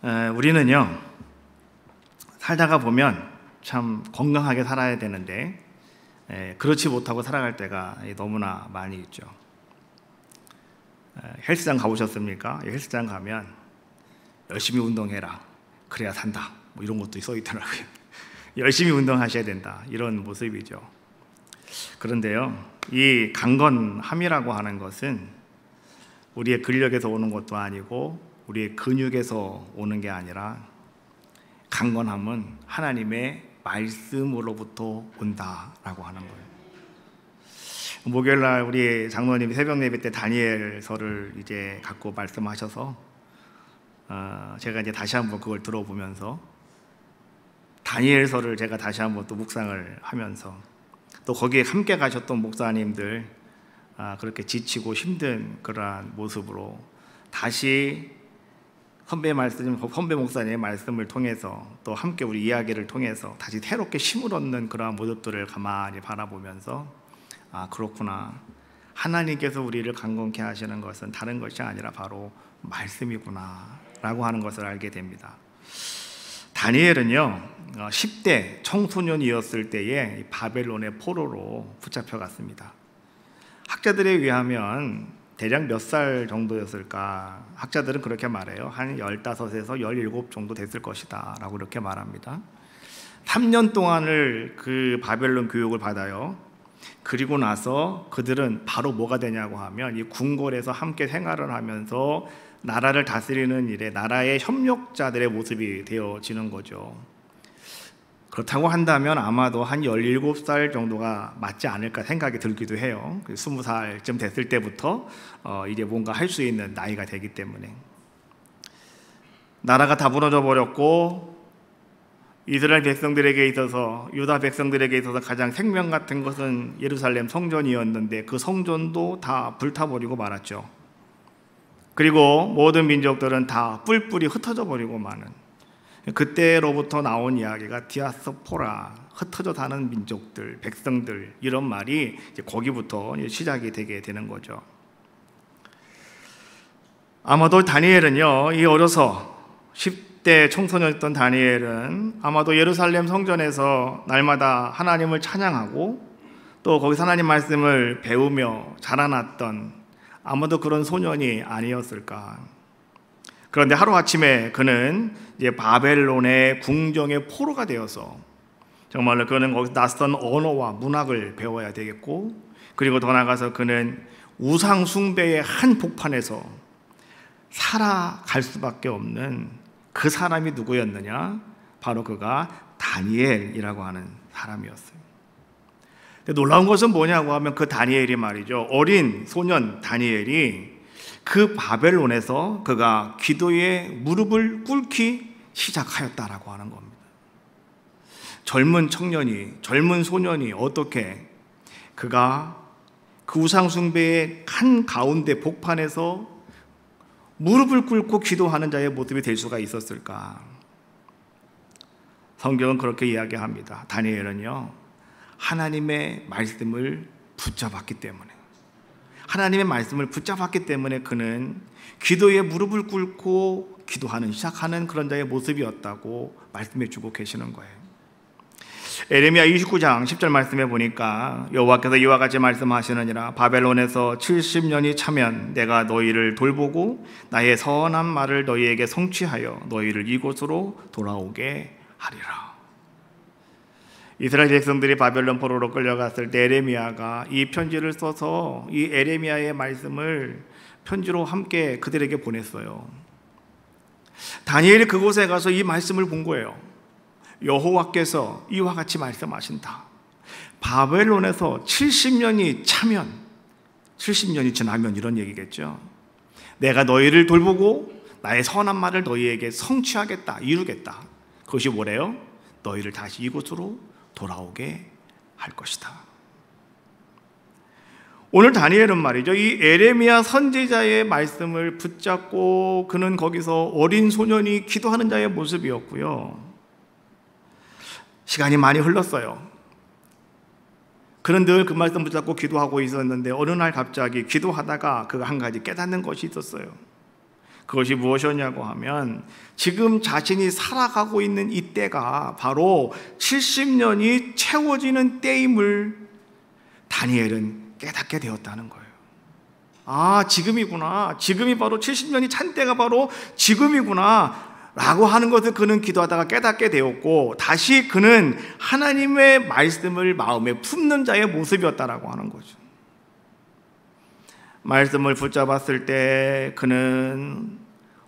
우리는요, 살다가 보면 참 건강하게 살아야 되는데 그렇지 못하고 살아갈 때가 너무나 많이 있죠. 헬스장 가보셨습니까? 헬스장 가면 열심히 운동해라, 그래야 산다, 뭐 이런 것도 써 있더라고요. 열심히 운동하셔야 된다, 이런 모습이죠. 그런데요, 이 강건함이라고 하는 것은 우리의 근력에서 오는 것도 아니고 우리의 근육에서 오는 게 아니라, 강건함은 하나님의 말씀으로부터 온다라고 하는 거예요. 목요일날 우리 장로님이 새벽 예배 때 다니엘서를 이제 갖고 말씀하셔서 제가 이제 다시 한번 그걸 들어보면서 다니엘서를 제가 다시 한번 또 묵상을 하면서, 또 거기에 함께 가셨던 목사님들 그렇게 지치고 힘든 그러한 모습으로 다시 선배 목사님의 말씀을 통해서 또 함께 우리 이야기를 통해서 다시 새롭게 힘을 얻는 그러한 모습들을 가만히 바라보면서, 그렇구나, 하나님께서 우리를 강건케 하시는 것은 다른 것이 아니라 바로 말씀이구나 라고 하는 것을 알게 됩니다. 다니엘은요 10대 청소년이었을 때에 바벨론의 포로로 붙잡혀갔습니다. 학자들에 의하면 대략 몇 살 정도였을까? 학자들은 그렇게 말해요. 한 15에서 17 정도 됐을 것이다 라고 이렇게 말합니다. 3년 동안을 그 바벨론 교육을 받아요. 그리고 나서 그들은 바로 뭐가 되냐고 하면 이 궁궐에서 함께 생활을 하면서 나라를 다스리는 일에 나라의 협력자들의 모습이 되어지는 거죠. 그렇다고 한다면 아마도 한 17살 정도가 맞지 않을까 생각이 들기도 해요. 20살쯤 됐을 때부터 이제 뭔가 할 수 있는 나이가 되기 때문에. 나라가 다 무너져 버렸고, 이스라엘 백성들에게 있어서, 유다 백성들에게 있어서 가장 생명 같은 것은 예루살렘 성전이었는데 그 성전도 다 불타버리고 말았죠. 그리고 모든 민족들은 다 뿔뿔이 흩어져 버리고 마는, 그때로부터 나온 이야기가 디아스포라, 흩어져 사는 민족들, 백성들, 이런 말이 이제 거기부터 시작이 되게 되는 거죠. 아마도 다니엘은요, 이 어려서 10대 청소년이었던 다니엘은 아마도 예루살렘 성전에서 날마다 하나님을 찬양하고 또 거기서 하나님 말씀을 배우며 자라났던 아마도 그런 소년이 아니었을까. 그런데 하루아침에 그는 이제 바벨론의 궁정의 포로가 되어서, 정말로 그는 거기서 낯선 언어와 문학을 배워야 되겠고, 그리고 더 나아가서 그는 우상 숭배의 한 복판에서 살아갈 수밖에 없는 그 사람이 누구였느냐? 바로 그가 다니엘이라고 하는 사람이었어요. 근데 놀라운 것은 뭐냐고 하면 그 다니엘이 말이죠, 어린 소년 다니엘이 그 바벨론에서 그가 기도에 무릎을 꿇기 시작하였다라고 하는 겁니다. 젊은 청년이, 젊은 소년이 어떻게 그가 그 우상숭배의 한 가운데 복판에서 무릎을 꿇고 기도하는 자의 모습이 될 수가 있었을까? 성경은 그렇게 이야기합니다. 다니엘은요, 하나님의 말씀을 붙잡았기 때문에, 하나님의 말씀을 붙잡았기 때문에 그는 기도에 무릎을 꿇고 시작하는 그런 자의 모습이었다고 말씀해 주고 계시는 거예요. 에레미야 29장 10절 말씀해 보니까 여호와께서 이와 같이 말씀하시느니라, 바벨론에서 70년이 차면 내가 너희를 돌보고 나의 선한 말을 너희에게 성취하여 너희를 이곳으로 돌아오게 하리라. 이스라엘 백성들이 바벨론 포로로 끌려갔을 때 에레미야가 이 편지를 써서 이 에레미야의 말씀을 편지로 함께 그들에게 보냈어요. 다니엘이 그곳에 가서 이 말씀을 본 거예요. 여호와께서 이와 같이 말씀하신다. 바벨론에서 70년이 차면, 70년이 지나면 이런 얘기겠죠. 내가 너희를 돌보고 나의 선한 말을 너희에게 성취하겠다, 이루겠다. 그것이 뭐래요? 너희를 다시 이곳으로 돌아오게 할 것이다. 오늘 다니엘은 말이죠, 이 에레미야 선지자의 말씀을 붙잡고 그는 거기서 어린 소년이 기도하는 자의 모습이었고요. 시간이 많이 흘렀어요. 그는 늘 그 말씀 붙잡고 기도하고 있었는데 어느 날 갑자기 기도하다가 그가 한 가지 깨닫는 것이 있었어요. 그것이 무엇이었냐고 하면 지금 자신이 살아가고 있는 이 때가 바로 70년이 채워지는 때임을 다니엘은 깨닫게 되었다는 거예요. 아, 지금이구나. 지금이 바로 70년이 찬 때가 바로 지금이구나 라고 하는 것을 그는 기도하다가 깨닫게 되었고, 다시 그는 하나님의 말씀을 마음에 품는 자의 모습이었다라고 하는 거죠. 말씀을 붙잡았을 때 그는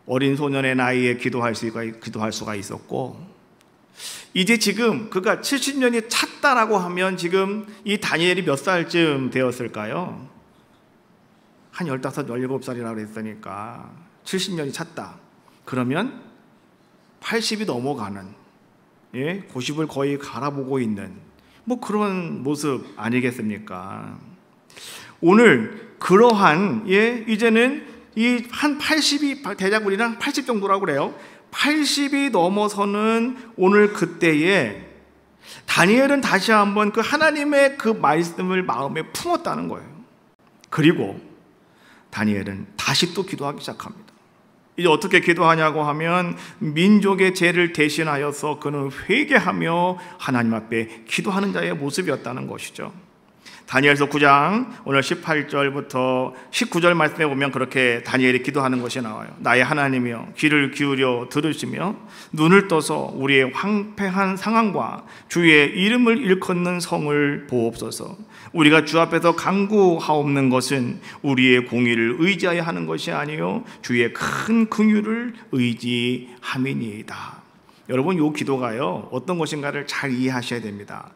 어린 소년의 나이에 기도할 수가 있었고, 이제 지금 그가 70년이 찼다라고 하면 지금 이 다니엘이 몇 살쯤 되었을까요? 한 15, 17살이라고 했으니까 70년이 찼다. 그러면 80이 넘어가는, 90을 거의 갈아보고 있는 뭐 그런 모습 아니겠습니까? 오늘 그러한 이제는 이 한 80이 대략 우리랑 80 정도라고 그래요. 80이 넘어서는 오늘 그때에 다니엘은 다시 한번 그 하나님의 그 말씀을 마음에 품었다는 거예요. 그리고 다니엘은 다시 또 기도하기 시작합니다. 이제 어떻게 기도하냐고 하면 민족의 죄를 대신하여서 그는 회개하며 하나님 앞에 기도하는 자의 모습이었다는 것이죠. 다니엘서 9장 오늘 18절부터 19절 말씀에 보면 그렇게 다니엘이 기도하는 것이 나와요. 나의 하나님이여, 귀를 기울여 들으시며 눈을 떠서 우리의 황폐한 상황과 주의 이름을 일컫는 성을 보옵소서. 우리가 주 앞에서 간구하옵는 것은 우리의 공의를 의지하여 하는 것이 아니요 주의 큰 긍휼을 의지함이니이다. 여러분, 이 기도가요 어떤 것인가를 잘 이해하셔야 됩니다.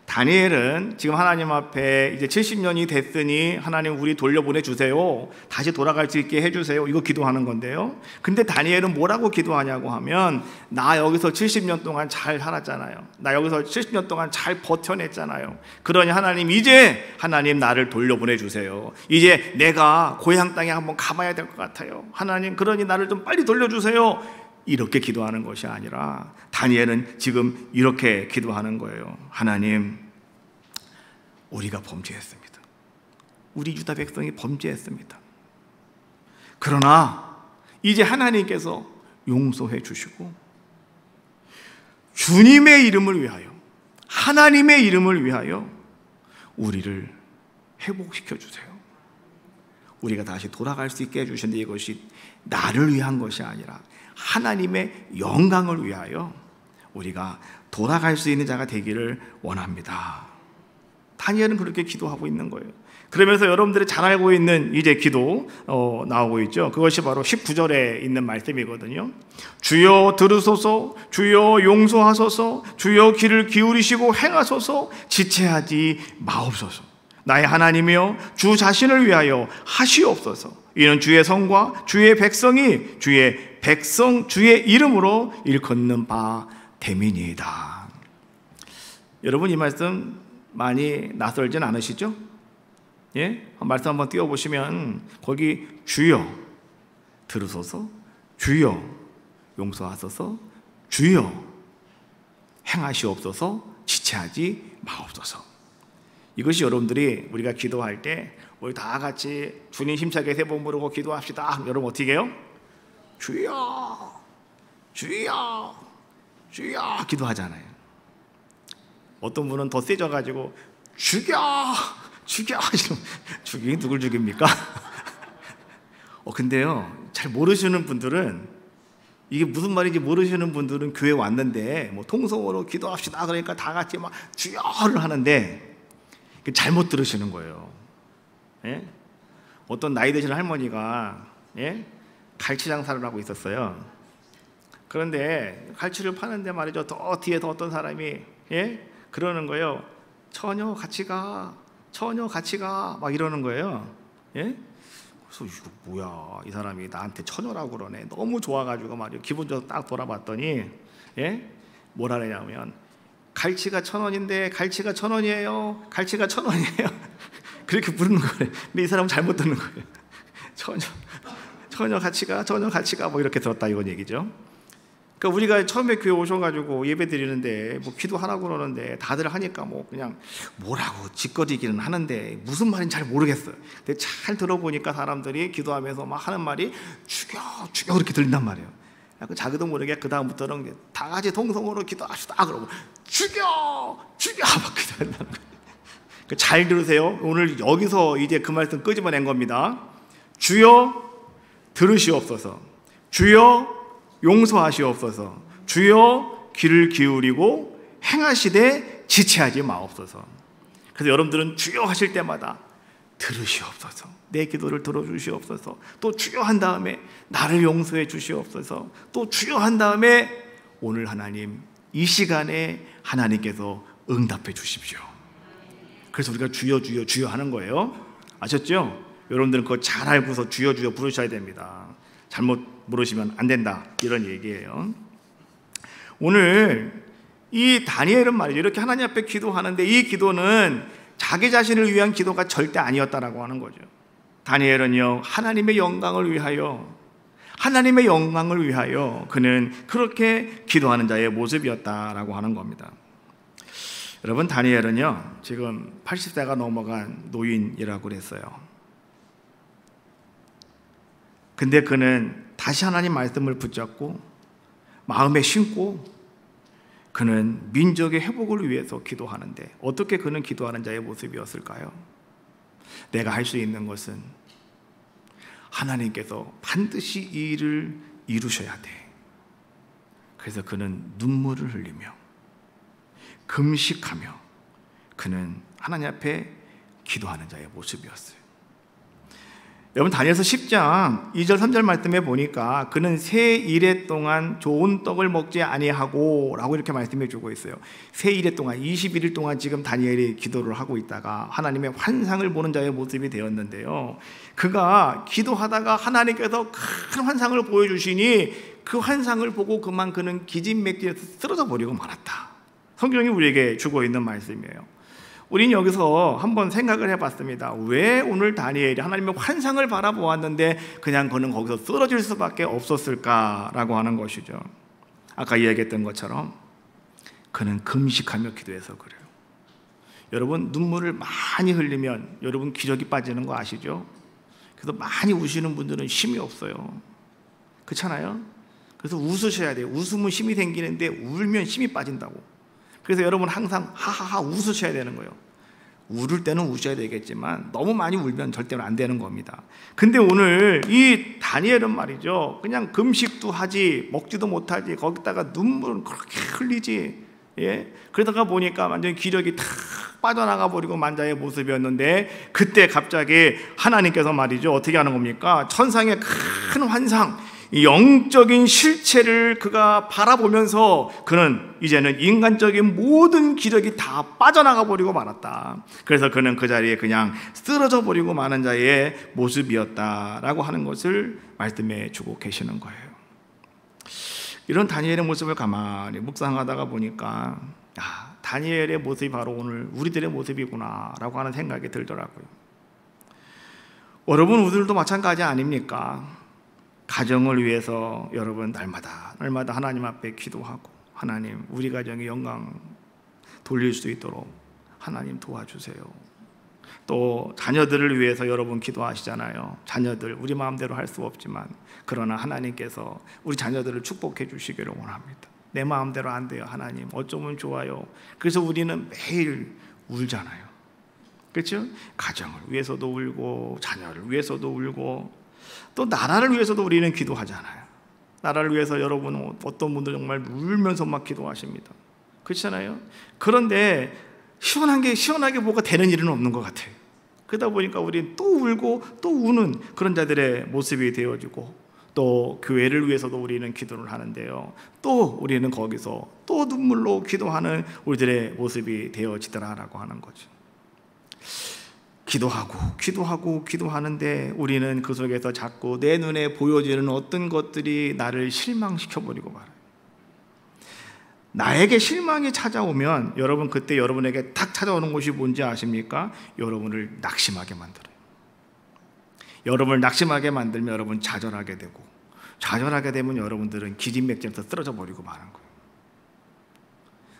다니엘은 지금 하나님 앞에 이제 70년이 됐으니 하나님 우리 돌려보내 주세요, 다시 돌아갈 수 있게 해주세요, 이거 기도하는 건데요. 근데 다니엘은 뭐라고 기도하냐고 하면 나 여기서 70년 동안 잘 살았잖아요. 나 여기서 70년 동안 잘 버텨냈잖아요. 그러니 하나님, 이제 하나님 나를 돌려보내 주세요. 이제 내가 고향 땅에 한번 가봐야 될 것 같아요. 하나님, 그러니 나를 좀 빨리 돌려주세요. 이렇게 기도하는 것이 아니라 다니엘은 지금 이렇게 기도하는 거예요. 하나님, 우리가 범죄했습니다. 우리 유다 백성이 범죄했습니다. 그러나 이제 하나님께서 용서해 주시고 주님의 이름을 위하여, 하나님의 이름을 위하여 우리를 회복시켜 주세요. 우리가 다시 돌아갈 수 있게 해주시는데 이것이 나를 위한 것이 아니라 하나님의 영광을 위하여 우리가 돌아갈 수 있는 자가 되기를 원합니다. 다니엘은 그렇게 기도하고 있는 거예요. 그러면서 여러분들이 잘 알고 있는 이제 기도 나오고 있죠. 그것이 바로 19절에 있는 말씀이거든요. 주여 들으소서, 주여 용서하소서, 주여 귀를 기울이시고 행하소서, 지체하지 마옵소서. 나의 하나님이여, 주 자신을 위하여 하시옵소서. 이는 주의 성과 주의 백성이 주의 이름으로 일컫는 바 됨이니이다. 여러분, 이 말씀 많이 낯설진 않으시죠? 말씀 한번 띄워보시면 거기 주여 들으소서, 주여 용서하소서, 주여 행하시옵소서, 지체하지 마옵소서. 이것이 여러분들이 우리가 기도할 때 우리 다 같이 주님 힘차게 세 번 부르고 기도합시다. 여러분 어떻게 해요? 주여 주여 주여 기도하잖아요. 어떤 분은 더 세져가지고 죽여 죽여 죽이긴 누굴 죽입니까? 근데요, 잘 모르시는 분들은, 이게 무슨 말인지 모르시는 분들은 교회 왔는데 뭐 통성으로 기도합시다 그러니까 다 같이 막 주여를 하는데 잘못 들으시는 거예요. 어떤 나이 드신 할머니가 갈치 장사를 하고 있었어요. 그런데 갈치를 파는데 말이죠, 더 뒤에서 어떤 사람이 그러는 거예요. 처녀 같이 가, 처녀 같이 가, 막 이러는 거예요. 그래서 이거 뭐야, 이 사람이 나한테 처녀라고 그러네. 너무 좋아가지고 말이요, 기본적으로 딱 돌아봤더니 뭐라 그러냐면 갈치가 1,000원인데 갈치가 1,000원이에요. 갈치가 1,000원이에요. 그렇게 부르는 거예요. 근데 이 사람은 잘못 듣는 거예요. 처녀 같이 가, 처녀 같이 가, 뭐 이렇게 들었다 이건 얘기죠. 그러니까 우리가 처음에 교회 오셔가지고 예배 드리는데 뭐 기도하라고 그러는데 다들 하니까 뭐 그냥 뭐라고 짓거리기는 하는데 무슨 말인지 잘 모르겠어요. 근데 잘 들어보니까 사람들이 기도하면서 막 하는 말이 죽여 죽여 그렇게 들린단 말이에요. 자기도 모르게 그 다음부터는 다 같이 통성으로 기도합시다 그러고 죽여 죽여 막 기도한다는 거예요. 잘 들으세요. 오늘 여기서 이제 그 말씀 끄집어낸 겁니다. 주여 들으시옵소서. 주여 용서하시옵소서. 주여 귀를 기울이고 행하시되 지체하지 마옵소서. 그래서 여러분들은 주여 하실 때마다 들으시옵소서. 내 기도를 들어주시옵소서. 또 주여 한 다음에 나를 용서해 주시옵소서. 또 주여 한 다음에 오늘 하나님 이 시간에 하나님께서 응답해 주십시오. 그래서 우리가 주여 주여 주여 하는 거예요. 아셨죠? 여러분들은 그거 잘 알고서 주여 주여 부르셔야 됩니다. 잘못 부르시면 안 된다 이런 얘기예요. 오늘 이 다니엘은 말이죠, 이렇게 하나님 앞에 기도하는데 이 기도는 자기 자신을 위한 기도가 절대 아니었다라고 하는 거죠. 다니엘은요 하나님의 영광을 위하여 그는 그렇게 기도하는 자의 모습이었다라고 하는 겁니다. 여러분, 다니엘은요 지금 80세가 넘어간 노인이라고 그랬어요. 근데 그는 다시 하나님 말씀을 붙잡고 마음에 심고 그는 민족의 회복을 위해서 기도하는데 어떻게 그는 기도하는 자의 모습이었을까요? 내가 할 수 있는 것은 하나님께서 반드시 이 일을 이루셔야 돼. 그래서 그는 눈물을 흘리며 금식하며 그는 하나님 앞에 기도하는 자의 모습이었어요. 여러분, 다니엘서 10장 2절 3절 말씀에 보니까 그는 새 이레 동안 좋은 떡을 먹지 아니하고 라고 이렇게 말씀해 주고 있어요. 새 이레 동안 21일 동안 지금 다니엘이 기도를 하고 있다가 하나님의 환상을 보는 자의 모습이 되었는데요, 그가 기도하다가 하나님께서 큰 환상을 보여주시니 그 환상을 보고 그만 그는 기진맥진해서 쓰러져 버리고 말았다. 성경이 우리에게 주고 있는 말씀이에요. 우리는 여기서 한번 생각을 해봤습니다. 왜 오늘 다니엘이 하나님의 환상을 바라보았는데 그냥 그는 거기서 쓰러질 수밖에 없었을까라고 하는 것이죠. 아까 이야기했던 것처럼 그는 금식하며 기도해서 그래요. 여러분, 눈물을 많이 흘리면 여러분 기력이 빠지는 거 아시죠? 그래서 많이 우시는 분들은 힘이 없어요. 그렇잖아요? 그래서 웃으셔야 돼요. 웃으면 힘이 생기는데 울면 힘이 빠진다고. 그래서 여러분 항상 하하하 웃으셔야 되는 거예요. 울을 때는 우셔야 되겠지만 너무 많이 울면 절대로 안 되는 겁니다. 근데 오늘 이 다니엘은 말이죠, 그냥 금식도 하지 먹지도 못하지 거기다가 눈물은 그렇게 흘리지, 예? 그러다가 보니까 완전히 기력이 탁 빠져나가 버리고 만자의 모습이었는데 그때 갑자기 하나님께서 말이죠 어떻게 하는 겁니까? 천상의 큰 환상, 영적인 실체를 그가 바라보면서 그는 이제는 인간적인 모든 기력이 다 빠져나가 버리고 말았다. 그래서 그는 그 자리에 그냥 쓰러져 버리고 마는 자의 모습이었다라고 하는 것을 말씀해 주고 계시는 거예요. 이런 다니엘의 모습을 가만히 묵상하다가 보니까 다니엘의 모습이 바로 오늘 우리들의 모습이구나 라고 하는 생각이 들더라고요. 여러분, 우리들도 마찬가지 아닙니까? 가정을 위해서 여러분 날마다 하나님 앞에 기도하고, 하나님 우리 가정의 영광 돌릴 수 있도록 하나님 도와주세요. 또 자녀들을 위해서 여러분 기도하시잖아요. 자녀들 우리 마음대로 할 수 없지만 그러나 하나님께서 우리 자녀들을 축복해 주시기를 원합니다. 내 마음대로 안 돼요. 하나님 어쩌면 좋아요. 그래서 우리는 매일 울잖아요. 그렇죠? 가정을 위해서도 울고 자녀를 위해서도 울고 또 나라를 위해서도 우리는 기도하잖아요. 나라를 위해서 여러분 어떤 분들 정말 울면서 막 기도하십니다. 그렇잖아요. 그런데 시원하게 뭐가 되는 일은 없는 것 같아요. 그러다 보니까 우리는 또 울고 또 우는 그런 자들의 모습이 되어지고, 또 교회를 위해서도 우리는 기도를 하는데요, 또 우리는 거기서 또 눈물로 기도하는 우리들의 모습이 되어지더라라고 하는 거죠. 기도하는데 우리는 그 속에서 자꾸 내 눈에 보여지는 어떤 것들이 나를 실망시켜버리고 말아요. 나에게 실망이 찾아오면 여러분 그때 여러분에게 딱 찾아오는 것이 뭔지 아십니까? 여러분을 낙심하게 만들어요. 여러분을 낙심하게 만들면 여러분 좌절하게 되고, 좌절하게 되면 여러분들은 기진맥진에서 쓰러져 버리고 마는 거예요.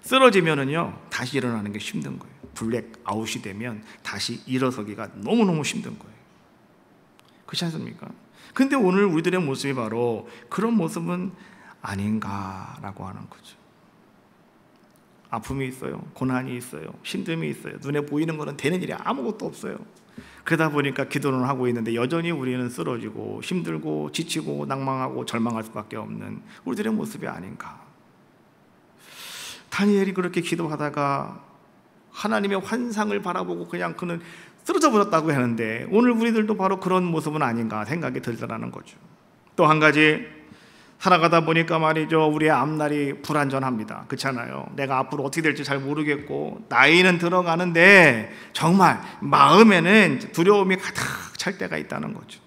쓰러지면은요 다시 일어나는 게 힘든 거예요. 블랙아웃이 되면 다시 일어서기가 너무너무 힘든 거예요. 그렇지 않습니까? 근데 오늘 우리들의 모습이 바로 그런 모습은 아닌가라고 하는 거죠. 아픔이 있어요. 고난이 있어요. 힘듦이 있어요. 눈에 보이는 거는 되는 일이 아무것도 없어요. 그러다 보니까 기도는 하고 있는데 여전히 우리는 쓰러지고 힘들고 지치고 낭망하고 절망할 수밖에 없는 우리들의 모습이 아닌가. 다니엘이 그렇게 기도하다가 하나님의 환상을 바라보고 그냥 그는 쓰러져 버렸다고 하는데 오늘 우리들도 바로 그런 모습은 아닌가 생각이 들더라는 거죠. 또 한 가지, 살아가다 보니까 말이죠, 우리의 앞날이 불안전합니다. 그렇잖아요. 내가 앞으로 어떻게 될지 잘 모르겠고 나이는 들어가는데 정말 마음에는 두려움이 가득 찰 때가 있다는 거죠.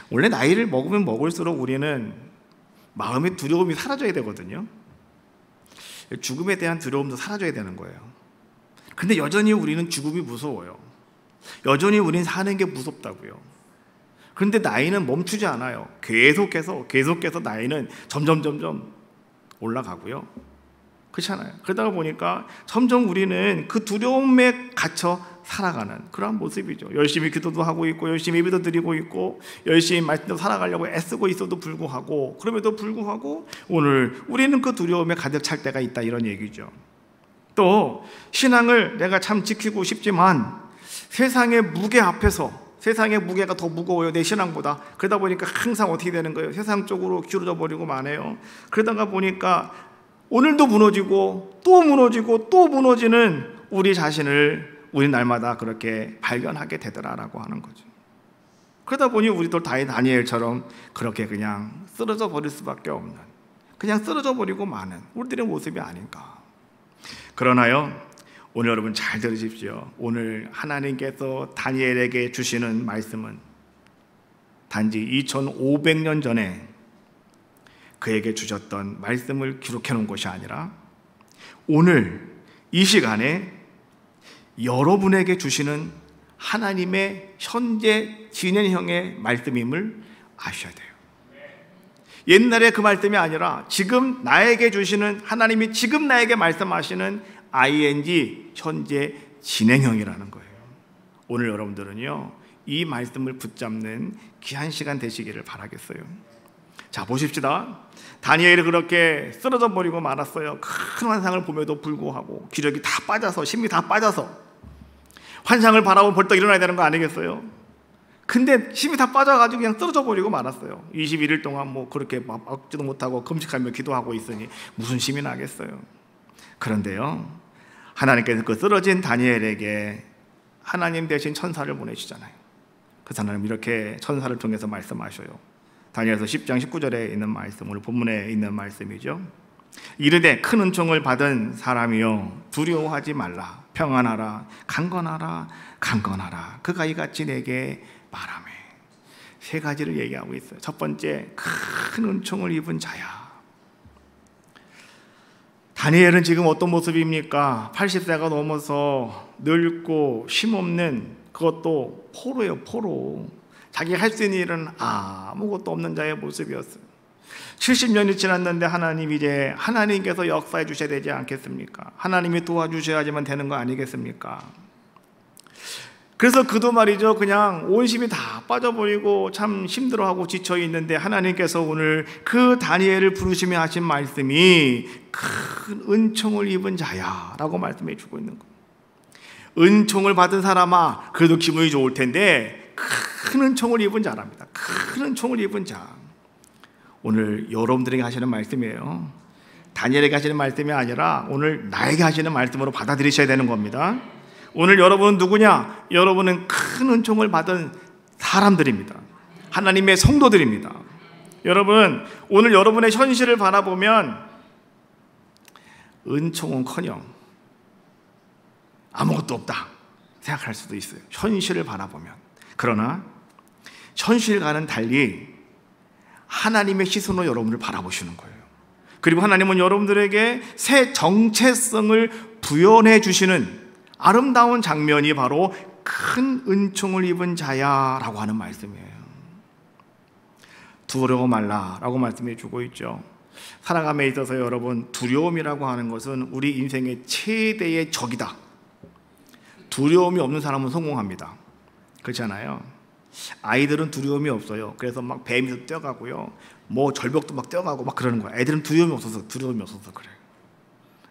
원래 나이를 먹으면 먹을수록 우리는 마음의 두려움이 사라져야 되거든요. 죽음에 대한 두려움도 사라져야 되는 거예요. 근데 여전히 우리는 죽음이 무서워요. 여전히 우리는 사는 게 무섭다고요. 그런데 나이는 멈추지 않아요. 계속해서 나이는 점점 올라가고요. 그렇잖아요. 그러다 보니까 점점 우리는 그 두려움에 갇혀 살아가는 그런 모습이죠. 열심히 기도도 하고 있고 열심히 예배도 드리고 있고 열심히 말씀도 살아가려고 애쓰고 있어도 불구하고, 그럼에도 불구하고 오늘 우리는 그 두려움에 가득 찰 때가 있다, 이런 얘기죠. 또 신앙을 내가 참 지키고 싶지만 세상의 무게 앞에서, 세상의 무게가 더 무거워요, 내 신앙보다. 그러다 보니까 항상 어떻게 되는 거예요? 세상 쪽으로 기울어져 버리고 마네요. 그러다가 보니까 오늘도 무너지고 또 무너지고 또 무너지는 우리 자신을 우리 날마다 그렇게 발견하게 되더라라고 하는 거죠. 그러다 보니 우리도 다니엘처럼 그렇게 그냥 쓰러져 버릴 수밖에 없는, 그냥 쓰러져 버리고 마는 우리들의 모습이 아닌가. 그러나요, 오늘 여러분 잘 들으십시오. 오늘 하나님께서 다니엘에게 주시는 말씀은 단지 2500년 전에 그에게 주셨던 말씀을 기록해 놓은 것이 아니라 오늘 이 시간에 여러분에게 주시는 하나님의 현재 진행형의 말씀임을 아셔야 돼요. 옛날에 그 말씀이 아니라 지금 나에게 주시는, 하나님이 지금 나에게 말씀하시는 ing 현재 진행형이라는 거예요. 오늘 여러분들은요 이 말씀을 붙잡는 귀한 시간 되시기를 바라겠어요. 자, 보십시다. 다니엘이 그렇게 쓰러져 버리고 말았어요. 큰 환상을 봄에도 불구하고 기력이 다 빠져서, 힘이 다 빠져서 환상을 바라보면 벌떡 일어나야 되는 거 아니겠어요? 근데 힘이 다 빠져가지고 그냥 쓰러져 버리고 말았어요. 21일 동안 뭐 그렇게 먹지도 못하고 금식하며 기도하고 있으니 무슨 힘이 나겠어요. 그런데요, 하나님께서 그 쓰러진 다니엘에게 하나님 대신 천사를 보내주잖아요. 그 하나님 이렇게 천사를 통해서 말씀하셔요. 다니엘서 10장 19절에 있는 말씀, 오늘 본문에 있는 말씀이죠. 이르되 큰 은총을 받은 사람이여 두려워하지 말라. 평안하라. 강건하라. 강건하라. 그가 이같이 내게 말하매. 세 가지를 얘기하고 있어요. 첫 번째, 큰 은총을 입은 자야. 다니엘은 지금 어떤 모습입니까? 80세가 넘어서 늙고 힘없는, 그것도 포로예요, 포로. 자기가 할 수 있는 일은 아무것도 없는 자의 모습이었어요. 70년이 지났는데 하나님께서 역사해 주셔야 되지 않겠습니까? 하나님이 도와주셔야지만 되는 거 아니겠습니까? 그래서 그도 말이죠, 그냥 온 힘이 다 빠져버리고 참 힘들어하고 지쳐 있는데 하나님께서 오늘 그 다니엘을 부르시며 하신 말씀이 큰 은총을 입은 자야 라고 말씀해 주고 있는 거예요. 은총을 받은 사람아, 그래도 기분이 좋을 텐데 큰 은총을 입은 자랍니다. 큰 은총을 입은 자. 오늘 여러분들에게 하시는 말씀이에요. 다니엘에게 하시는 말씀이 아니라 오늘 나에게 하시는 말씀으로 받아들이셔야 되는 겁니다. 오늘 여러분은 누구냐? 여러분은 큰 은총을 받은 사람들입니다. 하나님의 성도들입니다. 여러분, 오늘 여러분의 현실을 바라보면 은총은커녕 아무것도 없다 생각할 수도 있어요. 현실을 바라보면. 그러나 현실과는 달리 하나님의 시선으로 여러분을 바라보시는 거예요. 그리고 하나님은 여러분들에게 새 정체성을 부여해 주시는 아름다운 장면이 바로 큰 은총을 입은 자야라고 하는 말씀이에요. 두려워 말라라고 말씀해 주고 있죠. 살아감에 있어서 여러분, 두려움이라고 하는 것은 우리 인생의 최대의 적이다. 두려움이 없는 사람은 성공합니다. 그렇잖아요. 아이들은 두려움이 없어요. 그래서 막 뱀에서 뛰어가고요, 뭐 절벽도 막 뛰어가고 막 그러는 거예요. 애들은 두려움이 없어서 그래요.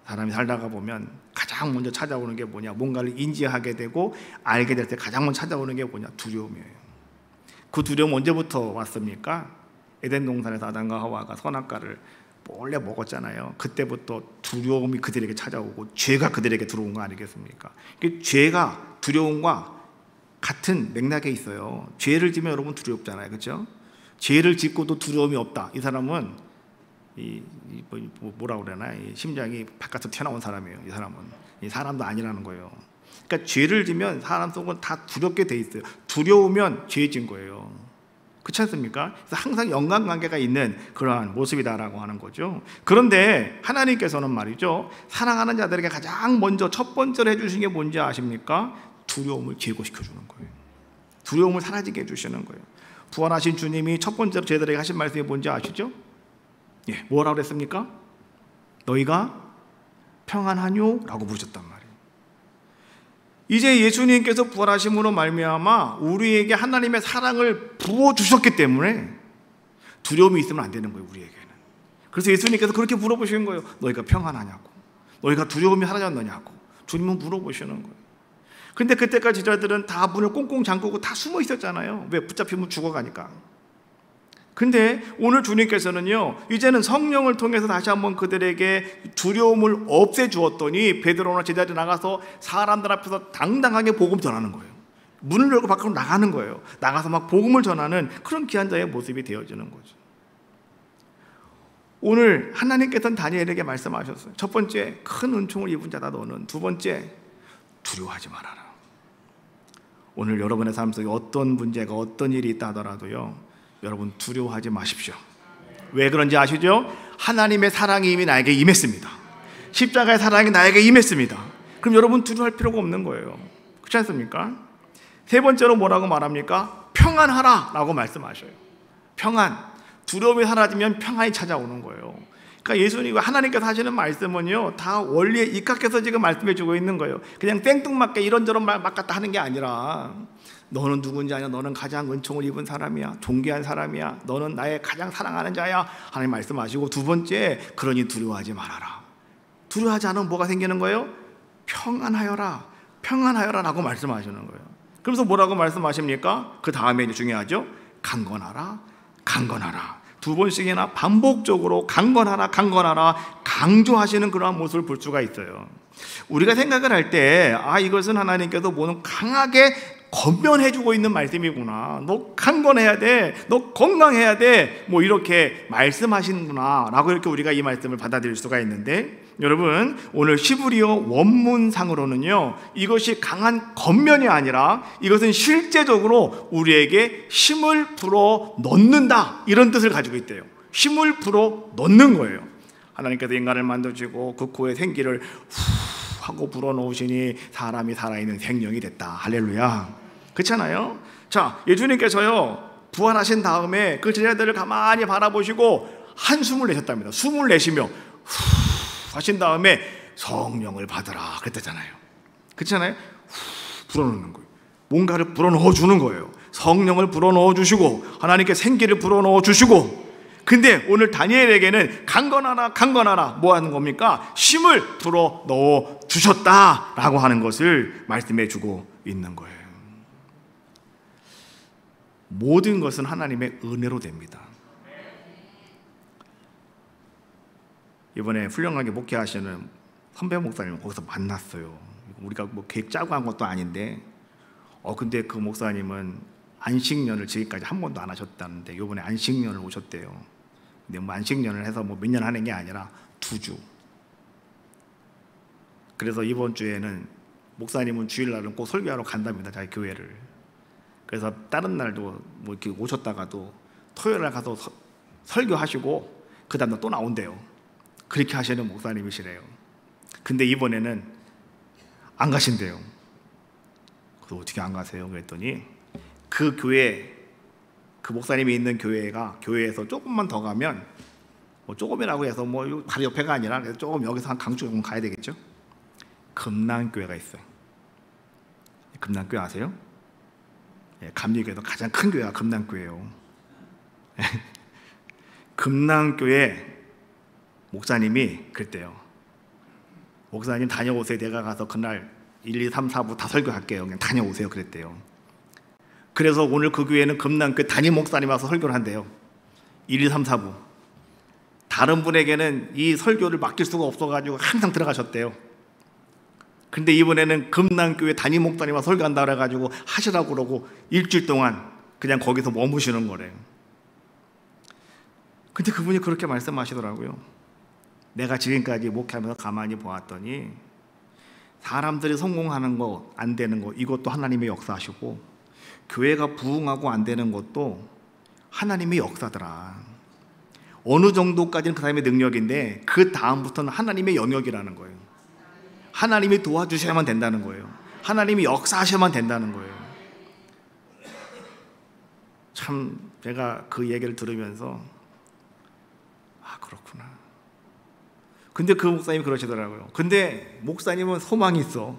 사람이 살다가 보면 가장 먼저 찾아오는 게 뭐냐, 뭔가를 인지하게 되고 알게 될 때 가장 먼저 찾아오는 게 뭐냐, 두려움이에요. 그 두려움 언제부터 왔습니까? 에덴 동산에서 아담과 하와가 선악과를 몰래 먹었잖아요. 그때부터 두려움이 그들에게 찾아오고 죄가 그들에게 들어온 거 아니겠습니까? 죄가 두려움과 같은 맥락에 있어요. 죄를 지면 여러분 두렵잖아요, 그렇죠? 죄를 짓고도 두려움이 없다. 이 사람은 뭐라 그러나, 심장이 바깥으로 튀어나온 사람이에요. 이 사람은 사람도 아니라는 거예요. 그러니까 죄를 지면 사람 속은 다 두렵게 돼 있어요. 두려우면 죄 진 거예요. 그렇지 않습니까? 그래서 항상 연관관계가 있는 그러한 모습이다라고 하는 거죠. 그런데 하나님께서는 말이죠, 사랑하는 자들에게 가장 먼저 첫 번째로 해주신 게 뭔지 아십니까? 두려움을 제거시켜 주는 거예요. 두려움을 사라지게 해주시는 거예요. 부활하신 주님이 첫 번째로 저희들에게 하신 말씀이 뭔지 아시죠? 뭐라고 그랬습니까? 너희가 평안하뇨? 라고 부르셨단 말이에요. 이제 예수님께서 부활하심으로 말미암아 우리에게 하나님의 사랑을 부어주셨기 때문에 두려움이 있으면 안 되는 거예요, 우리에게는. 그래서 예수님께서 그렇게 물어보시는 거예요. 너희가 평안하냐고, 너희가 두려움이 사라졌느냐고 주님은 물어보시는 거예요. 근데 그때까지 저희들은 다 문을 꽁꽁 잠그고 다 숨어 있었잖아요. 왜? 붙잡히면 죽어가니까. 근데 오늘 주님께서는요, 이제는 성령을 통해서 다시 한번 그들에게 두려움을 없애주었더니 베드로나 제자들이 나가서 사람들 앞에서 당당하게 복음 전하는 거예요. 문을 열고 밖으로 나가는 거예요. 나가서 막 복음을 전하는 그런 귀한 자의 모습이 되어지는 거죠. 오늘 하나님께서는 다니엘에게 말씀하셨어요. 첫 번째, 큰 은총을 입은 자다 너는. 두 번째, 두려워하지 말아라. 오늘 여러분의 삶 속에 어떤 문제가, 어떤 일이 있다 하더라도요, 여러분 두려워하지 마십시오. 왜 그런지 아시죠? 하나님의 사랑이 이미 나에게 임했습니다. 십자가의 사랑이 나에게 임했습니다. 그럼 여러분 두려워할 필요가 없는 거예요. 그렇지 않습니까? 세 번째로 뭐라고 말합니까? 평안하라 라고 말씀하셔요. 평안. 두려움이 사라지면 평안이 찾아오는 거예요. 그러니까 예수님, 하나님께서 하시는 말씀은요, 다 원리에 입각해서 지금 말씀해 주고 있는 거예요. 그냥 땡뚱맞게 이런저런 말 막 갖다 하는 게 아니라, 너는 누군지 아냐? 너는 가장 은총을 입은 사람이야. 존귀한 사람이야. 너는 나의 가장 사랑하는 자야. 하나님 말씀하시고, 두 번째, 그러니 두려워하지 말아라. 두려워하지 않으면 뭐가 생기는 거예요? 평안하여라. 평안하여라 라고 말씀하시는 거예요. 그래서 뭐라고 말씀하십니까? 그 다음에 중요하죠? 강건하라. 강건하라. 두 번씩이나 반복적으로 강건하라, 강건하라 강조하시는 그러한 모습을 볼 수가 있어요. 우리가 생각을 할 때, 이것은 하나님께서 뭐는 강하게 권면해주고 있는 말씀이구나. 너 강건해야 돼. 너 건강해야 돼. 뭐 이렇게 말씀하시는구나 라고 이렇게 우리가 이 말씀을 받아들일 수가 있는데, 여러분 오늘 히브리어 원문상으로는요, 이것이 강한 권면이 아니라 이것은 실제적으로 우리에게 힘을 불어 넣는다, 이런 뜻을 가지고 있대요. 힘을 불어 넣는 거예요. 하나님께서 인간을 만드시고 그 코에 생기를 후 하고 불어넣으시니 사람이 살아있는 생명이 됐다. 할렐루야. 그렇잖아요. 자, 예수님께서요 부활하신 다음에 그 제자들을 가만히 바라보시고 한숨을 내셨답니다. 숨을 내쉬며 후 하신 다음에 성령을 받으라 그랬잖아요. 그렇잖아요. 후 불어넣는 거예요. 뭔가를 불어넣어 주는 거예요. 성령을 불어넣어 주시고 하나님께 생기를 불어넣어 주시고. 근데 오늘 다니엘에게는 강건하라, 강건하라, 뭐 하는 겁니까? 힘을 불어넣어 주셨다라고 하는 것을 말씀해 주고 있는 거예요. 모든 것은 하나님의 은혜로 됩니다. 이번에 훌륭하게 목회하시는 선배 목사님 거기서 만났어요. 우리가 뭐 계획 짜고 한 것도 아닌데, 근데 그 목사님은 안식년을 지금까지 한 번도 안 하셨다는데 이번에 안식년을 오셨대요. 근데 뭐 안식년을 해서 뭐 몇 년 하는 게 아니라 2주. 그래서 이번 주에는 목사님은 주일날은 꼭 설교하러 간답니다, 자기 교회를. 그래서 다른 날도 뭐 이렇게 오셨다가도 토요일날 가서 설교하시고 그 다음날 또 나온대요. 그렇게 하시는 목사님이시래요. 근데 이번에는 안 가신대요. 그래서 어떻게 안 가세요? 그랬더니 그 교회 그 목사님이 있는 교회에서 조금만 더 가면, 뭐 조금이라고 해서 뭐 바로 옆에가 아니라 조금 여기서 한 강주 조금 가야 되겠죠. 금난교회가 있어요. 금난교회 아세요? 감리교회도 가장 큰 교회가 금난교회예요. 금난교회 목사님이 그랬대요. 목사님 다녀오세요. 내가 가서 그날 1, 2, 3, 4부 다 설교할게요. 그냥 다녀오세요. 그랬대요. 그래서 오늘 그 교회는 금난교회 담임 목사님 와서 설교를 한대요. 1, 2, 3, 4부. 다른 분에게는 이 설교를 맡길 수가 없어가지고 항상 들어가셨대요. 근데 이번에는 금난교회 담임 목사님 와서 설교한다 그래가지고 하시라고 그러고 일주일 동안 그냥 거기서 머무시는 거래요. 근데 그분이 그렇게 말씀하시더라고요. 내가 지금까지 목회하면서 가만히 보았더니 사람들이 성공하는 거, 안 되는 거, 이것도 하나님의 역사시고 교회가 부흥하고 안 되는 것도 하나님의 역사더라. 어느 정도까지는 그 사람의 능력인데 그 다음부터는 하나님의 영역이라는 거예요. 하나님이 도와주셔야만 된다는 거예요. 하나님이 역사하셔야만 된다는 거예요. 참 제가 그 얘기를 들으면서 그렇구나. 근데 그 목사님이 그러시더라고요. 근데 목사님은 소망이 있어.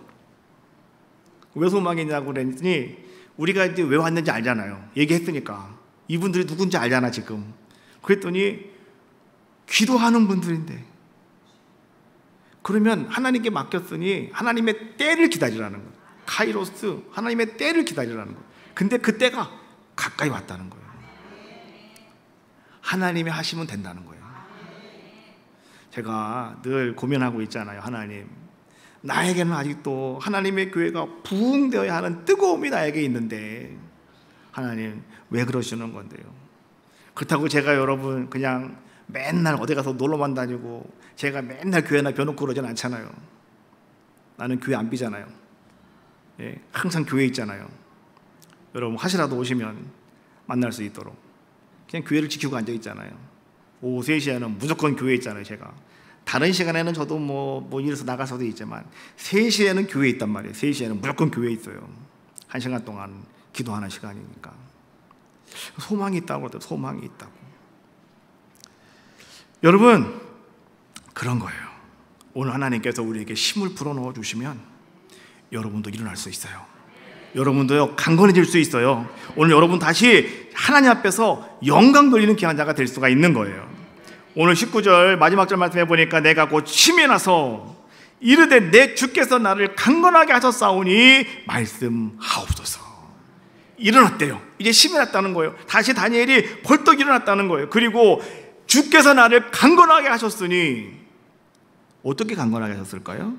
왜 소망이 있냐고 그랬더니 우리가 이제 왜 왔는지 알잖아요. 얘기했으니까. 이분들이 누군지 알잖아 지금. 그랬더니 기도하는 분들인데 그러면 하나님께 맡겼으니 하나님의 때를 기다리라는 거예요. 카이로스, 하나님의 때를 기다리라는 거예요. 근데 그 때가 가까이 왔다는 거예요. 하나님이 하시면 된다는 거예요. 제가 늘 고민하고 있잖아요. 하나님, 나에게는 아직도 하나님의 교회가 부흥되어야 하는 뜨거움이 나에게 있는데 하나님 왜 그러시는 건데요? 그렇다고 제가 여러분 그냥 맨날 어디 가서 놀러만 다니고 제가 맨날 교회나 벼놓고 그러진 않잖아요. 나는 교회 안 비잖아요. 항상 교회에 있잖아요. 여러분 하시라도 오시면 만날 수 있도록 그냥 교회를 지키고 앉아 있잖아요. 오후 3시에는 무조건 교회에 있잖아요. 제가 다른 시간에는 저도 뭐 일해서 나갈 수도 있지만 3시에는 교회에 있단 말이에요. 3시에는 무조건 교회에 있어요. 1시간 동안 기도하는 시간이니까. 소망이 있다고 그러더라고요. 소망이 있다고. 여러분 그런 거예요. 오늘 하나님께서 우리에게 힘을 불어넣어 주시면 여러분도 일어날 수 있어요. 여러분도요 강건해질 수 있어요. 오늘 여러분 다시 하나님 앞에서 영광 돌리는 귀한 자가 될 수가 있는 거예요. 오늘 19절 마지막 절 말씀해 보니까 내가 곧 힘이 나서 이르되 내 주께서 나를 강건하게 하셨사오니 말씀하옵소서. 일어났대요. 이제 힘이 났다는 거예요. 다시 다니엘이 벌떡 일어났다는 거예요. 그리고 주께서 나를 강건하게 하셨으니 어떻게 강건하게 하셨을까요?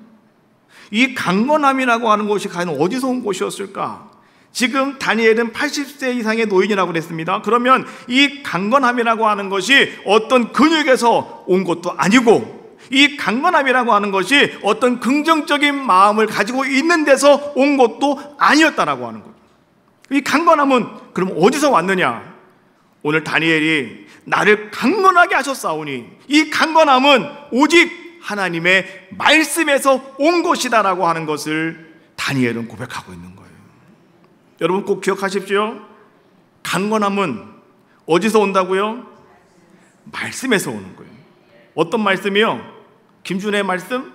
이 강건함이라고 하는 것이 과연 어디서 온 것이었을까? 지금 다니엘은 80세 이상의 노인이라고 그랬습니다. 그러면 이 강건함이라고 하는 것이 어떤 근육에서 온 것도 아니고 이 강건함이라고 하는 것이 어떤 긍정적인 마음을 가지고 있는 데서 온 것도 아니었다라고 하는 거예요. 이 강건함은 그럼 어디서 왔느냐? 오늘 다니엘이 나를 강건하게 하셨사오니 이 강건함은 오직 하나님의 말씀에서 온 것이다라고 하는 것을 다니엘은 고백하고 있는 거예요. 여러분 꼭 기억하십시오. 강건함은 어디서 온다고요? 말씀에서 오는 거예요. 어떤 말씀이요? 김준의 말씀?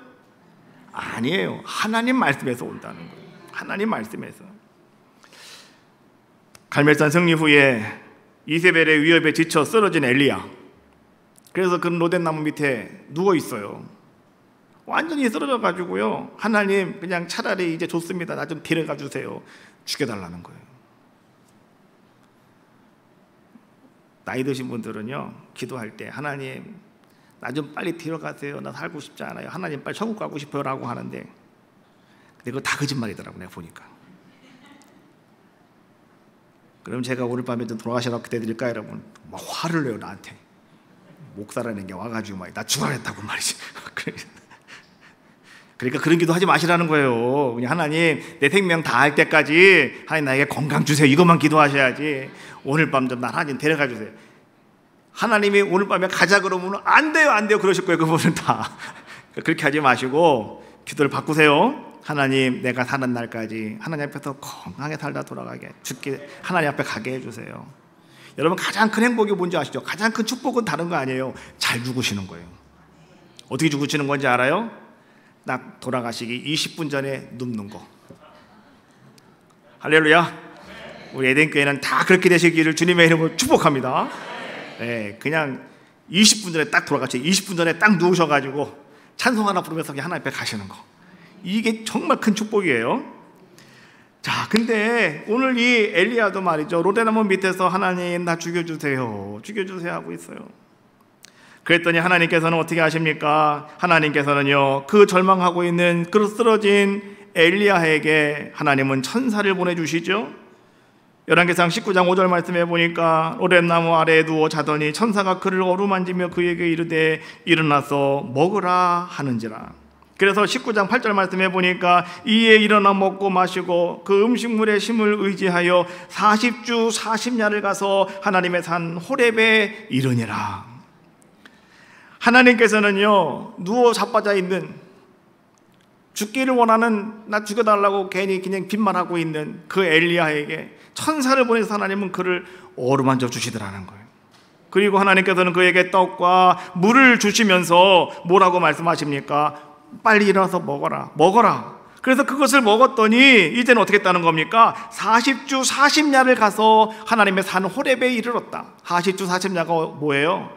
아니에요. 하나님 말씀에서 온다는 거예요. 하나님 말씀에서. 갈멜산 승리 후에 이세벨의 위협에 지쳐 쓰러진 엘리야. 그래서 그 로덴나무 밑에 누워 있어요. 완전히 쓰러져가지고요. 하나님 그냥 차라리 이제 좋습니다. 나 좀 데려가 주세요. 죽여달라는 거예요. 나이 드신 분들은요 기도할 때 하나님 나 좀 빨리 데려가세요. 나 살고 싶지 않아요. 하나님 빨리 천국 가고 싶어요 라고 하는데 근데 그거 다 거짓말이더라고 내가 보니까. 그럼 제가 오늘 밤에 좀 돌아가시라고 기대드릴까요 여러분? 막 화를 내요 나한테. 목사라는 게 와가지고 막 나 죽어야겠다고 말이지. 그러니까 그런 기도 하지 마시라는 거예요. 그냥 하나님 내 생명 다 할 때까지 하나님 나에게 건강 주세요. 이것만 기도하셔야지. 오늘 밤 좀 나 하나님 데려가 주세요. 하나님이 오늘 밤에 가자 그러면 안 돼요 안 돼요 그러실 거예요. 그분은 다. 그렇게 하지 마시고 기도를 바꾸세요. 하나님 내가 사는 날까지 하나님 앞에서 건강하게 살다 돌아가게 죽게 하나님 앞에 가게 해주세요. 여러분 가장 큰 행복이 뭔지 아시죠? 가장 큰 축복은 다른 거 아니에요. 잘 죽으시는 거예요. 어떻게 죽으시는 건지 알아요? 딱 돌아가시기 20분 전에 눕는 거. 할렐루야. 우리 에덴교회는 다 그렇게 되시기를 주님의 이름으로 축복합니다. 네, 그냥 20분 전에 딱 돌아가시고 20분 전에 딱 누우셔가지고 찬송 하나 부르면서 그냥 하나님 앞에 가시는 거. 이게 정말 큰 축복이에요. 자, 근데 오늘 이 엘리야도 말이죠, 로데나무 밑에서 하나님 나 죽여주세요, 죽여주세요 하고 있어요. 그랬더니 하나님께서는 어떻게 하십니까? 하나님께서는요, 그 절망하고 있는 그 쓰러진 엘리야에게 하나님은 천사를 보내주시죠. 열왕기상 19장 5절 말씀해 보니까 로뎀나무 아래에 누워 자더니 천사가 그를 어루만지며 그에게 이르되 일어나서 먹으라 하는지라. 그래서 19장 8절 말씀해 보니까 이에 일어나 먹고 마시고 그 음식물의 힘을 의지하여 40주 40야를 가서 하나님의 산 호렙에 이르니라. 하나님께서는요, 누워 자빠져 있는, 죽기를 원하는, 나 죽여달라고 괜히 그냥 빈말하고 있는 그 엘리야에게 천사를 보내서 하나님은 그를 어루만져 주시더라는 거예요. 그리고 하나님께서는 그에게 떡과 물을 주시면서 뭐라고 말씀하십니까? 빨리 일어나서 먹어라, 먹어라. 그래서 그것을 먹었더니 이제는 어떻게 했다는 겁니까? 40주 40야를 가서 하나님의 산 호렙에 이르렀다. 40주 40야가 뭐예요?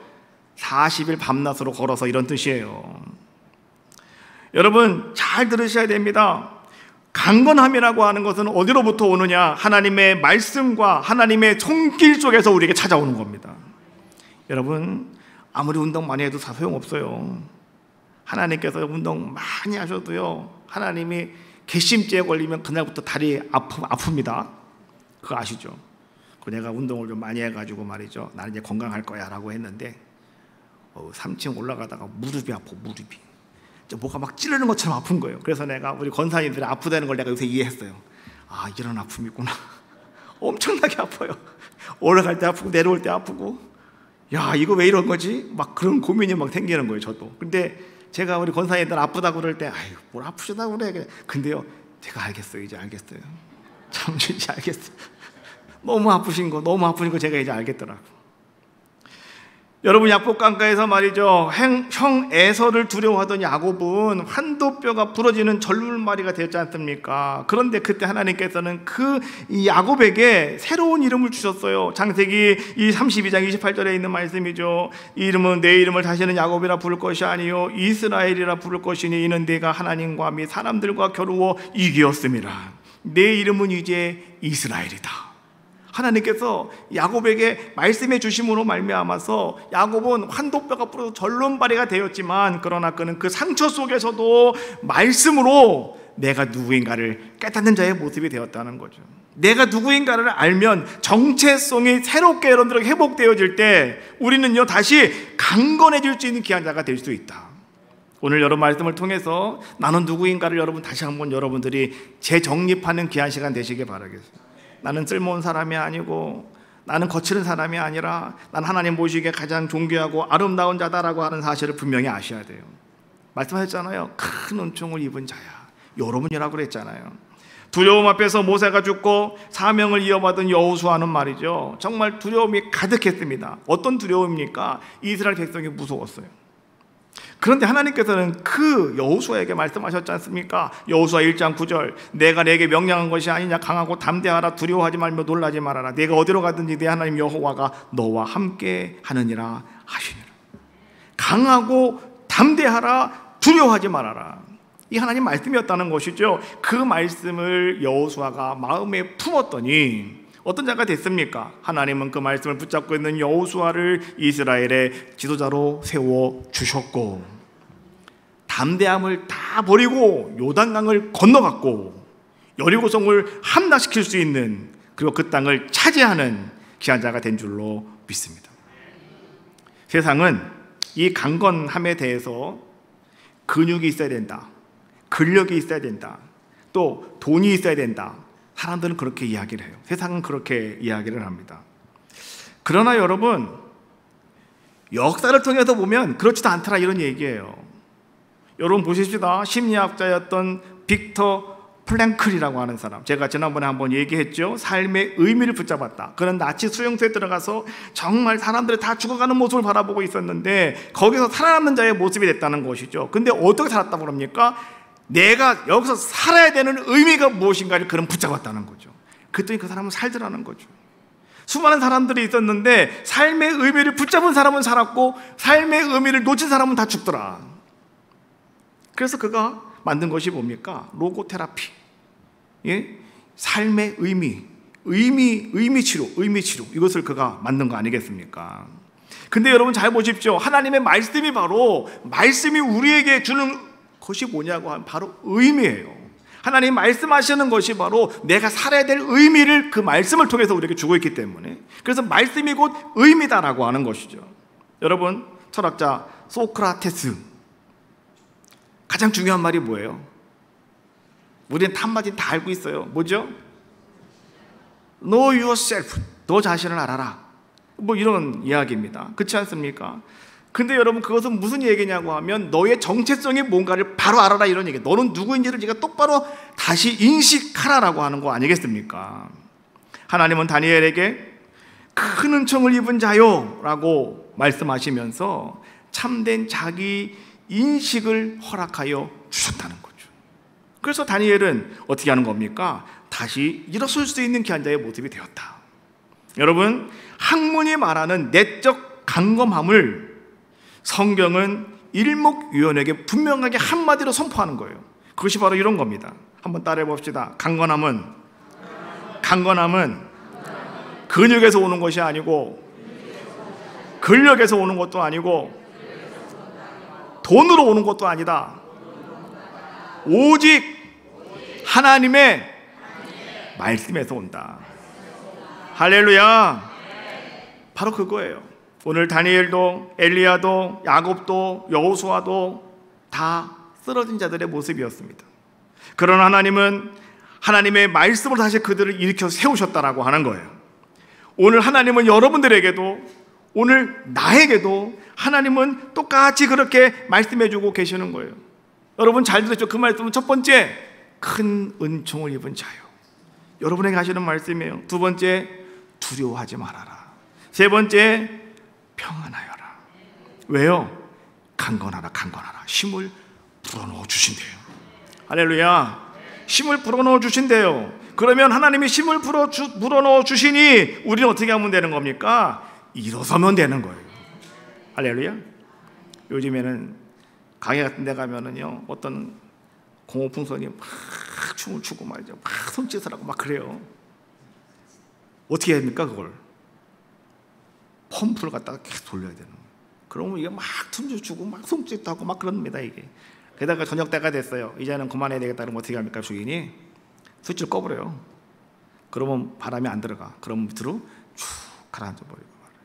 40일 밤낮으로 걸어서 이런 뜻이에요. 여러분 잘 들으셔야 됩니다. 강건함이라고 하는 것은 어디로부터 오느냐? 하나님의 말씀과 하나님의 손길 속에서 우리에게 찾아오는 겁니다. 여러분 아무리 운동 많이 해도 다 소용없어요. 하나님께서 운동 많이 하셔도요, 하나님이 괘씸죄에 걸리면 그날부터 다리 아픕니다. 그거 아시죠? 내가 운동을 좀 많이 해가지고 말이죠, 나는 이제 건강할 거야 라고 했는데 3층 올라가다가 무릎이 아파. 무릎이 뭐가 막 찌르는 것처럼 아픈 거예요. 그래서 내가 우리 권사님들이 아프다는 걸 내가 요새 이해했어요. 아, 이런 아픔이 있구나. 엄청나게 아파요. 올라갈 때 아프고 내려올 때 아프고, 야 이거 왜 이런 거지? 막 그런 고민이 막 생기는 거예요, 저도. 근데 제가 우리 권사님들 아프다고 그럴 때, 아유 뭘 아프시다고 그래. 근데요, 제가 알겠어요. 이제 알겠어요. 참 이제 알겠어요. 너무 아프신 거 제가 이제 알겠더라고요. 여러분 약복강가에서 말이죠, 형 에서를 두려워하던 야곱은 환도뼈가 부러지는 절울마리가 되었지 않습니까? 그런데 그때 하나님께서는 그 야곱에게 새로운 이름을 주셨어요. 창세기 32장 28절에 있는 말씀이죠. 이 이름은 내 이름을 다시는 야곱이라 부를 것이 아니요 이스라엘이라 부를 것이니 이는 내가 하나님과 및 사람들과 겨루어 이기었음이라. 내 이름은 이제 이스라엘이다. 하나님께서 야곱에게 말씀해 주심으로 말미암아서 야곱은 환도뼈가 부러져 절름발이가 되었지만, 그러나 그는 그 상처 속에서도 말씀으로 내가 누구인가를 깨닫는 자의 모습이 되었다는 거죠. 내가 누구인가를 알면 정체성이 새롭게 여러분들에게 회복되어질 때 우리는요 다시 강건해질 수 있는 귀한 자가 될 수 있다. 오늘 여러분 말씀을 통해서 나는 누구인가를 여러분 다시 한번 여러분들이 재정립하는 귀한 시간 되시길 바라겠습니다. 나는 쓸모없는 사람이 아니고, 나는 거칠은 사람이 아니라 난 하나님 보시기에 가장 존귀하고 아름다운 자다라고 하는 사실을 분명히 아셔야 돼요. 말씀하셨잖아요. 큰 은총을 입은 자야. 여러분이라고 그랬잖아요. 두려움 앞에서 모세가 죽고 사명을 이어받은 여호수아는 말이죠, 정말 두려움이 가득했습니다. 어떤 두려움입니까? 이스라엘 백성이 무서웠어요. 그런데 하나님께서는 그 여호수아에게 말씀하셨지 않습니까? 여호수아 1장 9절, 내가 내게 명령한 것이 아니냐? 강하고 담대하라. 두려워하지 말며 놀라지 말아라. 내가 어디로 가든지 내 하나님 여호와가 너와 함께 하느니라 하시니라. 강하고 담대하라. 두려워하지 말아라. 이 하나님 말씀이었다는 것이죠. 그 말씀을 여호수아가 마음에 품었더니 어떤 자가 됐습니까? 하나님은 그 말씀을 붙잡고 있는 여호수아를 이스라엘의 지도자로 세워주셨고, 담대함을 다 버리고 요단강을 건너갔고 여리고성을 함락시킬 수 있는, 그리고 그 땅을 차지하는 귀한 자가 된 줄로 믿습니다. 세상은 이 강건함에 대해서 근육이 있어야 된다, 근력이 있어야 된다, 또 돈이 있어야 된다, 사람들은 그렇게 이야기를 해요. 세상은 그렇게 이야기를 합니다. 그러나 여러분, 역사를 통해서 보면 그렇지도 않더라 이런 얘기예요. 여러분 보십시다. 심리학자였던 빅터 플랭클이라고 하는 사람, 제가 지난번에 한번 얘기했죠. 삶의 의미를 붙잡았다. 그는 나치 수용소에 들어가서 정말 사람들이 다 죽어가는 모습을 바라보고 있었는데 거기서 살아남는 자의 모습이 됐다는 것이죠. 근데 어떻게 살았다고 그럽니까? 내가 여기서 살아야 되는 의미가 무엇인가를 그는 붙잡았다는 거죠. 그랬더니 그 사람은 살더라는 거죠. 수많은 사람들이 있었는데 삶의 의미를 붙잡은 사람은 살았고 삶의 의미를 놓친 사람은 다 죽더라. 그래서 그가 만든 것이 뭡니까? 로고 테라피. 예? 삶의 의미 치료. 이것을 그가 만든 거 아니겠습니까? 근데 여러분 잘 보십시오. 하나님의 말씀이 바로 말씀이 우리에게 주는 것이 뭐냐고 하면 바로 의미예요. 하나님 말씀하시는 것이 바로 내가 살아야 될 의미를 그 말씀을 통해서 우리에게 주고 있기 때문에, 그래서 말씀이 곧 의미다라고 하는 것이죠. 여러분, 철학자 소크라테스, 가장 중요한 말이 뭐예요? 우리는 한마디 다 알고 있어요. 뭐죠? Know yourself. 너 자신을 알아라. 뭐 이런 이야기입니다. 그렇지 않습니까? 근데 여러분, 그것은 무슨 얘기냐고 하면 너의 정체성이 뭔가를 바로 알아라, 이런 얘기예요. 너는 누구인지를 네가 똑바로 다시 인식하라라고 하는 거 아니겠습니까? 하나님은 다니엘에게 큰 은총을 입은 자요 라고 말씀하시면서 참된 자기 인식을 허락하여 주셨다는 거죠. 그래서 다니엘은 어떻게 하는 겁니까? 다시 일어설 수 있는 귀한 자의 모습이 되었다. 여러분, 학문이 말하는 내적 강검함을 성경은 일목요연에게 분명하게 한마디로 선포하는 거예요. 그것이 바로 이런 겁니다. 한번 따라해 봅시다. 강건함은 근육에서 오는 것이 아니고 근력에서 오는 것도 아니고 돈으로 오는 것도 아니다. 오직 하나님의 말씀에서 온다. 할렐루야. 바로 그거예요. 오늘 다니엘도 엘리야도 야곱도 여호수아도 다 쓰러진 자들의 모습이었습니다. 그러나 하나님은 하나님의 말씀으로 다시 그들을 일으켜 세우셨다라고 하는 거예요. 오늘 하나님은 여러분들에게도, 오늘 나에게도 하나님은 똑같이 그렇게 말씀해주고 계시는 거예요. 여러분 잘 들으셨죠? 그 말씀은 첫 번째, 큰 은총을 입은 자요. 여러분에게 하시는 말씀이에요. 두 번째, 두려워하지 말아라. 세 번째, 평안하여라. 왜요? 강건하라. 힘을 불어넣어 주신대요. 할렐루야. 힘을 불어넣어 주신대요. 그러면 하나님이 힘을 불어넣어 주시니 우리는 어떻게 하면 되는 겁니까? 일어서면 되는 거예요. 할렐루야. 요즘에는 강의 같은 데 가면은요, 어떤 공호풍선이 막 춤을 추고 말이죠, 막 손짓을 하고 막 그래요. 어떻게 해야 됩니까? 그걸 펌프를 갖다가 계속 돌려야 되는 거예요. 그러면 이게 막 춤도 추고 막 손짓도 하고 막 그럽니다. 이게 게다가 저녁 때가 됐어요. 이제는 그만해야 되겠다. 그러면 어떻게 합니까? 주인이 스위치를 꺼버려요. 그러면 바람이 안 들어가. 그러면 밑으로 쭉 가라앉아 버리고 말아요.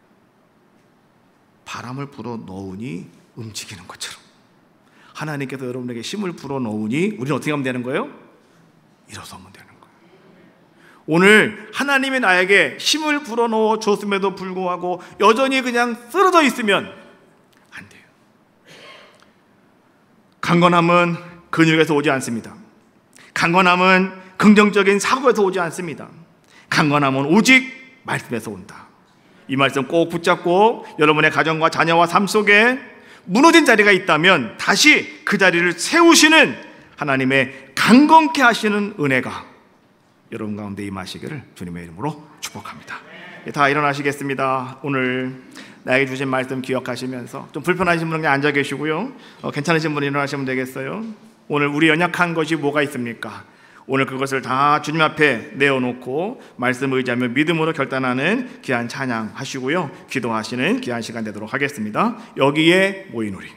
바람을 불어 넣으니 움직이는 것처럼 하나님께서 여러분에게 힘을 불어 넣으니 우리는 어떻게 하면 되는 거예요? 일어서면 되는 거예요. 오늘 하나님이 나에게 힘을 불어넣어 줬음에도 불구하고 여전히 그냥 쓰러져 있으면 안 돼요. 강건함은 근육에서 오지 않습니다. 강건함은 긍정적인 사고에서 오지 않습니다. 강건함은 오직 말씀에서 온다. 이 말씀 꼭 붙잡고 여러분의 가정과 자녀와 삶 속에 무너진 자리가 있다면 다시 그 자리를 세우시는 하나님의 강건케 하시는 은혜가 여러분 가운데 임하시기를 주님의 이름으로 축복합니다. 다 일어나시겠습니다. 오늘 나에게 주신 말씀 기억하시면서, 좀 불편하신 분은 그냥 앉아 계시고요, 괜찮으신 분은 일어나시면 되겠어요. 오늘 우리 연약한 것이 뭐가 있습니까? 오늘 그것을 다 주님 앞에 내어놓고 말씀을 의지하며 믿음으로 결단하는 귀한 찬양 하시고요, 기도하시는 귀한 시간 되도록 하겠습니다. 여기에 모인 우리